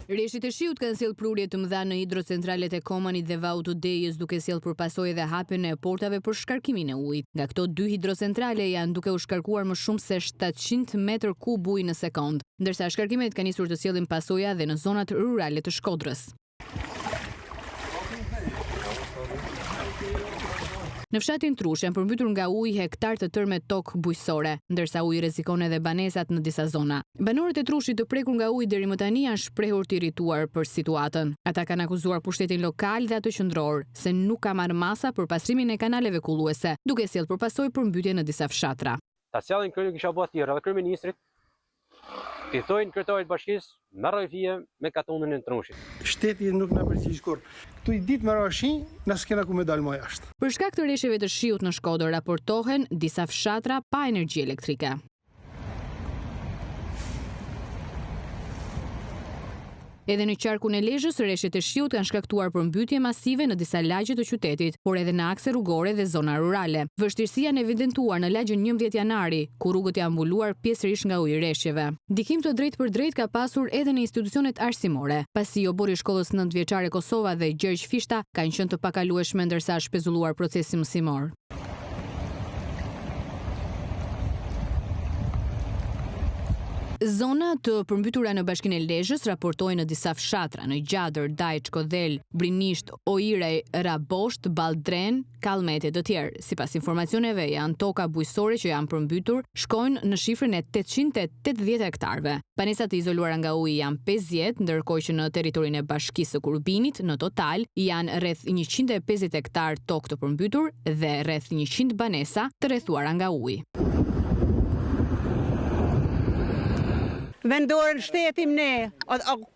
Reshit e shiut kanë sjellë prurje të mëdha në hidrocentralet e Komanit dhe Vau të Dejës, duke sjellë përpasojë dhe hapjen e portave për shkarkimin e ujit. Nga këto dy hidrocentrale janë duke u shkarkuar më shumë se 700 metër kub ujë në sekond, ndërsa shkarkimet kanë nisur të sjellin pasoja dhe në zonat rurale të Shkodrës. Në fshatin Trush janë përmbytur nga ujë hektar të tërë me tokë bujqësore, ndërsa uji rrezikon edhe banesat në disa zona. Banorët e Trushit të prekur nga uji deri më tani janë shprehur të irrituar për situatën. Ata kanë akuzuar pushtetin lokal dhe atë qendror se nuk ka marrë masa për pastrimin e kanaleve kulluese, duke sjellë përpasojë përmbytje në disa fshatra. Ta sjellin kryeministri kisha bërë tjerë, edhe kryeministrit i thojnë kryetarit bashkisë merroj fije me katonën e Trushit. Shteti nuk na përgjigj kur. Këtu i ditë me rashi, na s'kena ku me dalë më jashtë. Për shkak të rreshjeve të shiut në Shkodër raportohen disa fshatra pa energji elektrike. Edhe në qarkun e Lezhës, rreshjet e shiut kanë shkaktuar përmbytje masive në disa lagje të qytetit, por edhe në akse rrugore dhe zona rurale. Vështirësia janë evidentuar në lagjen 11 Janari, ku rrugët janë mbuluar pjesërisht nga uji i rreshjeve. Ndikim të drejtë për drejtë ka pasur edhe në institucionet arsimore, pasi obori i shkollës 9 vjeçare Kosova dhe Gjergj Fishta kanë qenë të pakalueshme ndërsa është shpezulluar procesi mësimor. Zona të përmbytura në bashkinë e Lezhës raportojnë në disa fshatra në Gjadër, Dajç, Kodel, Brinisht, Oirej, Rabosht, Balldren, Kallmet e të tjerë. Sipas informacioneve, janë toka bujqësore që janë përmbytur, shkojnë në shifrën e 880 hektarëve. Banesat e izoluara nga uji janë 50, ndërkohë që në territorin e bashkisë së Kurbinit, në total, janë rreth 150 hektar tokë të përmbytur dhe rreth 100 banesa të rrethuara nga uji. Vendorën shtetim ne,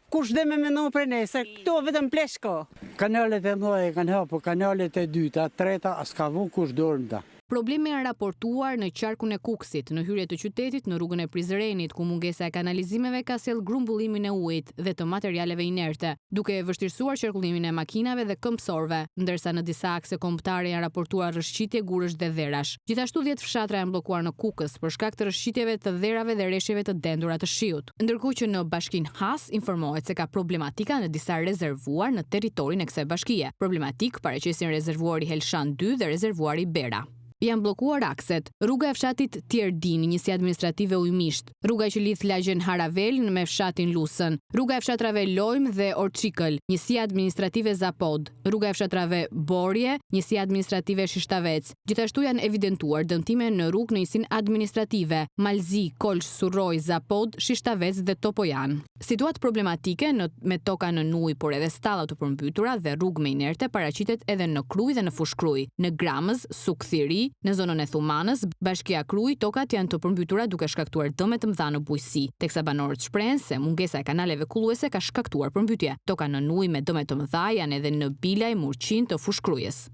kush dhe me menu për ne, se këto vetëm pleshko. Kanalet e mëdha kanë hapur, kanalet e dyta, treta, s'ka vu kush dorë nda. Probleme janë raportuar në qarkun e Kuksit, në hyrje të qytetit, në rrugën e Prizrenit, ku mungesa e kanalizimeve ka sjellë grumbullimin e ujit dhe të materialeve inerte, duke vështirësuar qarkullimin e makinave dhe këmbësorëve, ndërsa në disa akse kombëtare janë raportuar rrëshqitje gurësh dhe dherash. Gjithashtu 10 fshatra janë bllokuar në Kukës për shkak të rrëshqitjeve të dherave dhe rreshjeve të dendura të shiut. Ndërkohë që në bashkinë Has informohet se ka problematika në disa rezervuar në territorin e kësaj bashkie. Problematik paraqesin rezervuari Helshan 2 dhe rezervuari Bera. Janë bllokuar akset. Rruga e fshatit Tjerdin, njësi administrative Ujmisht, rruga që lidh lagjen Haravel me fshatin Lusën, rruga e fshatrave Lojmë dhe Orçikël, njësi administrative Zapod, rruga e fshatrave Borje, njësi administrative Shishtavec. Gjithashtu janë evidentuar dëmtime në rrugë në njësinë administrative Malzi, Kolsh, Surroj, Zapod, Shishtavec dhe Topojan. Situatë problematike me toka në ujë, por edhe stalla të përmbytura dhe rrugë me inerte paraqitet edhe në Kruj dhe në Fushkruj, në Gramës, Sukthiri. Në zonën e Thumanës, bashkia Kruj, tokat janë të përmbytura duke shkaktuar dëme të mëdha në bujqësi, teksa banorët shprehen se mungesa e kanaleve kulluese ka shkaktuar përmbytje. Toka në ujë me dëme të mëdha janë edhe në Bilaj, Murqin të Fushkrujës.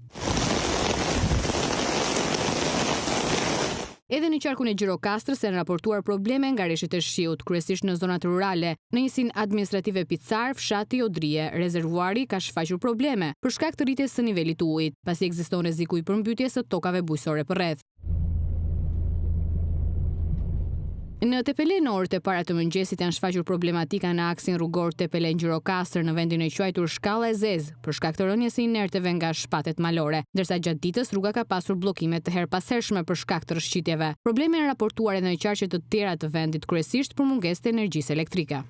Edhe në qarkun e Gjirokastrës janë raportuar probleme nga rreshjet e shiut, kryesisht në zonat rurale. Në njësinë administrative Picar, fshati Odrije, rezervuari ka shfaqur probleme për shkak të rritjes së nivelit të ujit, pasi ekziston rreziku i përmbytjes së tokave bujqësore përreth. Në Tepelen në orët e para të mëngjesit janë shfaqur problematika në aksin rrugor Tepelen-Gjirokastër në vendin e quajtur Shkalla e Zezë për shkak të rënies së inerteve nga shpatet malore, ndërsa gjatë ditës rruga ka pasur bllokime të herpashershme për shkak të rrëshqitjeve. Probleme janë raportuar edhe në qarqe të tjera të vendit, kryesisht për mungesë të energjisë elektrike.